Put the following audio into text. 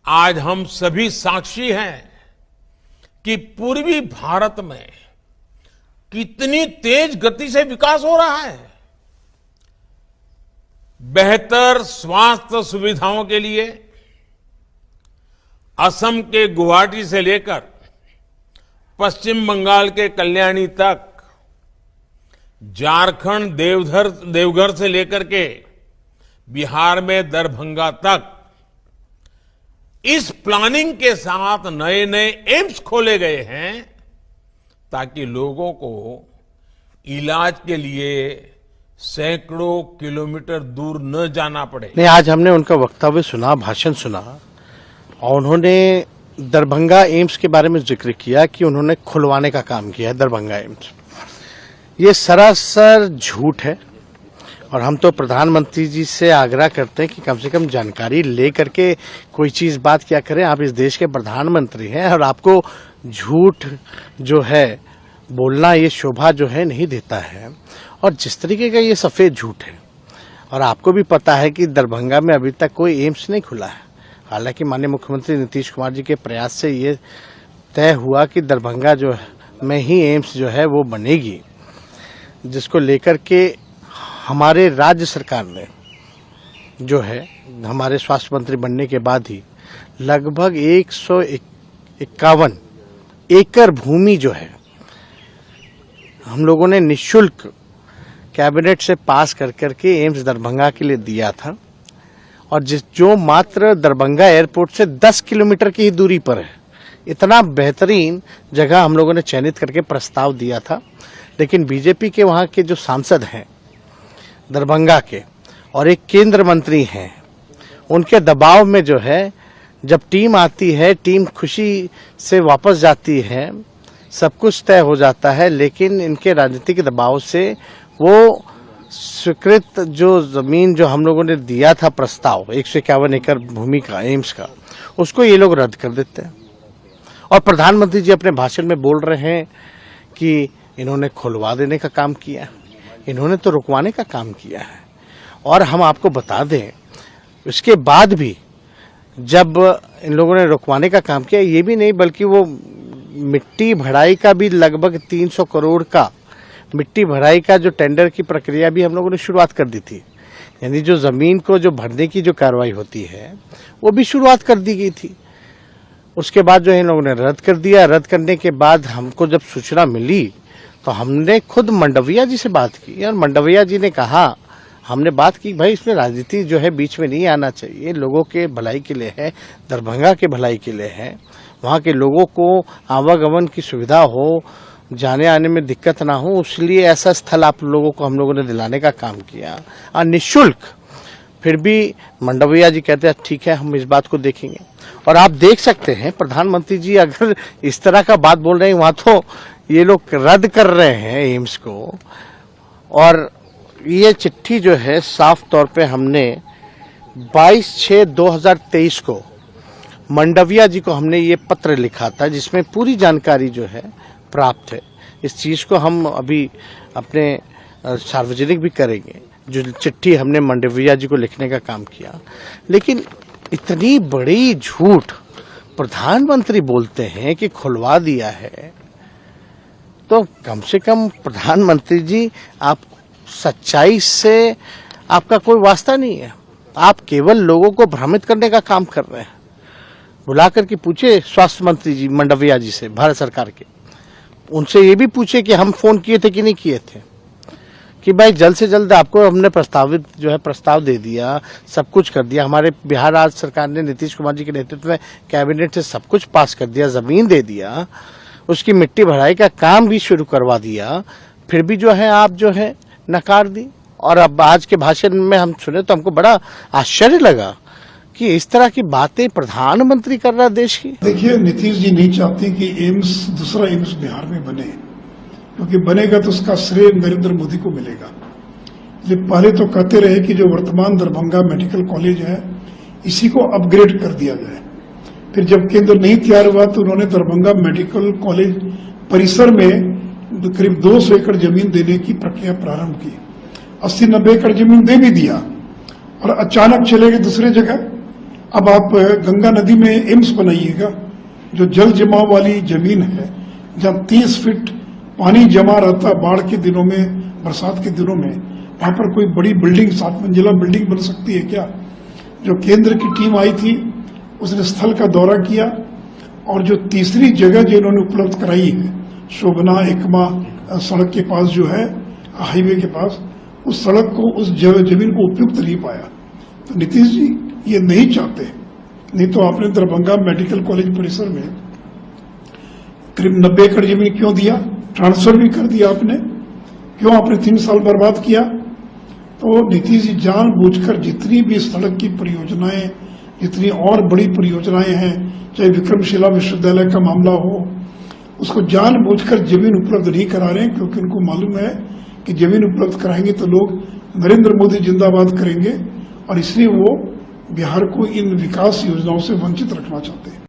आज हम सभी साक्षी हैं कि पूर्वी भारत में कितनी तेज गति से विकास हो रहा है। बेहतर स्वास्थ्य सुविधाओं के लिए असम के गुवाहाटी से लेकर पश्चिम बंगाल के कल्याणी तक, झारखंड देवघर से लेकर के बिहार में दरभंगा तक इस प्लानिंग के साथ नए नए एम्स खोले गए हैं ताकि लोगों को इलाज के लिए सैकड़ों किलोमीटर दूर न जाना पड़े। नहीं, आज हमने उनका वक्तव्य सुना, भाषण सुना, और उन्होंने दरभंगा एम्स के बारे में जिक्र किया कि उन्होंने खुलवाने का काम किया है दरभंगा एम्स। ये सरासर झूठ है और हम तो प्रधानमंत्री जी से आग्रह करते हैं कि कम से कम जानकारी ले करके कोई चीज बात क्या करें। आप इस देश के प्रधानमंत्री हैं और आपको झूठ जो है बोलना, ये शोभा जो है नहीं देता है। और जिस तरीके का ये सफेद झूठ है, और आपको भी पता है कि दरभंगा में अभी तक कोई एम्स नहीं खुला है। हालांकि माननीय मुख्यमंत्री नीतीश कुमार जी के प्रयास से ये तय हुआ कि दरभंगा जो में ही एम्स जो है वो बनेगी, जिसको लेकर के हमारे राज्य सरकार ने जो है हमारे स्वास्थ्य मंत्री बनने के बाद ही लगभग 151 एकड़ भूमि जो है हम लोगों ने निःशुल्क कैबिनेट से पास कर करके एम्स दरभंगा के लिए दिया था, और जो मात्र दरभंगा एयरपोर्ट से 10 किलोमीटर की ही दूरी पर है। इतना बेहतरीन जगह हम लोगों ने चयनित करके प्रस्ताव दिया था, लेकिन बीजेपी के वहां के जो सांसद हैं दरभंगा के और एक केंद्र मंत्री हैं, उनके दबाव में जो है जब टीम आती है, टीम खुशी से वापस जाती है, सब कुछ तय हो जाता है, लेकिन इनके राजनीतिक दबाव से वो स्वीकृत जो जमीन जो हम लोगों ने दिया था प्रस्ताव 151 एकड़ भूमि का एम्स का, उसको ये लोग रद्द कर देते हैं। और प्रधानमंत्री जी अपने भाषण में बोल रहे हैं कि इन्होंने खुलवा देने का काम किया है, इन्होंने तो रुकवाने का काम किया है। और हम आपको बता दें, उसके बाद भी जब इन लोगों ने रुकवाने का काम किया, ये भी नहीं बल्कि वो मिट्टी भराई का भी लगभग 300 करोड़ का मिट्टी भराई का जो टेंडर की प्रक्रिया भी हम लोगों ने शुरुआत कर दी थी। यानी जो जमीन को जो भरने की जो कार्रवाई होती है वो भी शुरुआत कर दी गई थी। उसके बाद जो है इन लोगों ने रद्द कर दिया। रद्द करने के बाद हमको जब सूचना मिली तो हमने खुद मंडविया जी से बात की, और मंडविया जी ने कहा, हमने बात की भाई इसमें राजनीति जो है बीच में नहीं आना चाहिए, लोगों के भलाई के लिए है, दरभंगा के भलाई के लिए है, वहाँ के लोगों को आवागमन की सुविधा हो, जाने आने में दिक्कत ना हो, इसलिए ऐसा स्थल आप लोगों को हम लोगों ने दिलाने का काम किया और निःशुल्क। फिर भी मंडविया जी कहते हैं ठीक है, हम इस बात को देखेंगे। और आप देख सकते हैं प्रधानमंत्री जी अगर इस तरह का बात बोल रहे हैं, वहां तो ये लोग रद्द कर रहे हैं एम्स को। और ये चिट्ठी जो है साफ तौर पे हमने 22/6/2023 को मंडविया जी को हमने ये पत्र लिखा था, जिसमें पूरी जानकारी जो है प्राप्त है। इस चीज को हम अभी अपने सार्वजनिक भी करेंगे, जो चिट्ठी हमने मंडविया जी को लिखने का काम किया। लेकिन इतनी बड़ी झूठ प्रधानमंत्री बोलते हैं कि खुलवा दिया है, तो कम से कम प्रधानमंत्री जी आप सच्चाई से आपका कोई वास्ता नहीं है। आप केवल लोगों को भ्रमित करने का काम कर रहे हैं। बुलाकर के पूछे स्वास्थ्य मंत्री जी मंडविया जी से, भारत सरकार के, उनसे ये भी पूछे कि हम फोन किए थे कि नहीं किए थे, कि भाई जल्द से जल्द आपको हमने प्रस्ताव दे दिया, सब कुछ कर दिया। हमारे बिहार राज्य सरकार ने नीतीश कुमार जी के नेतृत्व में कैबिनेट से सब कुछ पास कर दिया, जमीन दे दिया, उसकी मिट्टी भराई का काम भी शुरू करवा दिया, फिर भी जो है आप जो है नकार दी। और अब आज के भाषण में हम सुने तो हमको बड़ा आश्चर्य लगा कि इस तरह की बातें प्रधानमंत्री कर रहा देश की। देखिए, नीतीश जी नहीं चाहते कि एम्स, दूसरा एम्स बिहार में बने, क्योंकि बनेगा तो उसका श्रेय नरेंद्र मोदी को मिलेगा। इसलिए पहले तो कहते रहे कि जो वर्तमान दरभंगा मेडिकल कॉलेज है इसी को अपग्रेड कर दिया जाए। फिर जब केंद्र नहीं तैयार हुआ तो उन्होंने दरभंगा मेडिकल कॉलेज परिसर में करीब 200 एकड़ जमीन देने की प्रक्रिया प्रारंभ की। 80-90 एकड़ जमीन दे भी दिया और अचानक चले गए दूसरे जगह। अब आप गंगा नदी में एम्स बनाइएगा, जो जल जमाव वाली जमीन है, जहां 30 फीट पानी जमा रहता बाढ़ के दिनों में, बरसात के दिनों में, वहां पर कोई बड़ी बिल्डिंग, 7 मंजिला बिल्डिंग बन सकती है क्या? जो केंद्र की टीम आई थी उसने स्थल का दौरा किया और जो तीसरी जगह जो इन्होंने उपलब्ध कराई है, शोभना एकमा सड़क के पास जो है, हाईवे के पास, उस सड़क को, उस जमीन को उपयुक्त नहीं पाया। तो नीतीश जी ये नहीं चाहते, नहीं तो आपने दरभंगा मेडिकल कॉलेज परिसर में करीब 90 एकड़ जमीन क्यों दिया? ट्रांसफर भी कर दिया आपने, क्यों आपने 3 साल बर्बाद किया? तो नीतीश जी जानबूझकर जितनी भी सड़क की परियोजनाएं, जितनी और बड़ी परियोजनाएं हैं, चाहे विक्रमशिला विश्वविद्यालय का मामला हो, उसको जानबूझकर जमीन उपलब्ध नहीं करा रहे हैं, क्योंकि उनको मालूम है कि जमीन उपलब्ध कराएंगे तो लोग नरेंद्र मोदी जिंदाबाद करेंगे, और इसलिए वो बिहार को इन विकास योजनाओं से वंचित रखना चाहते हैं।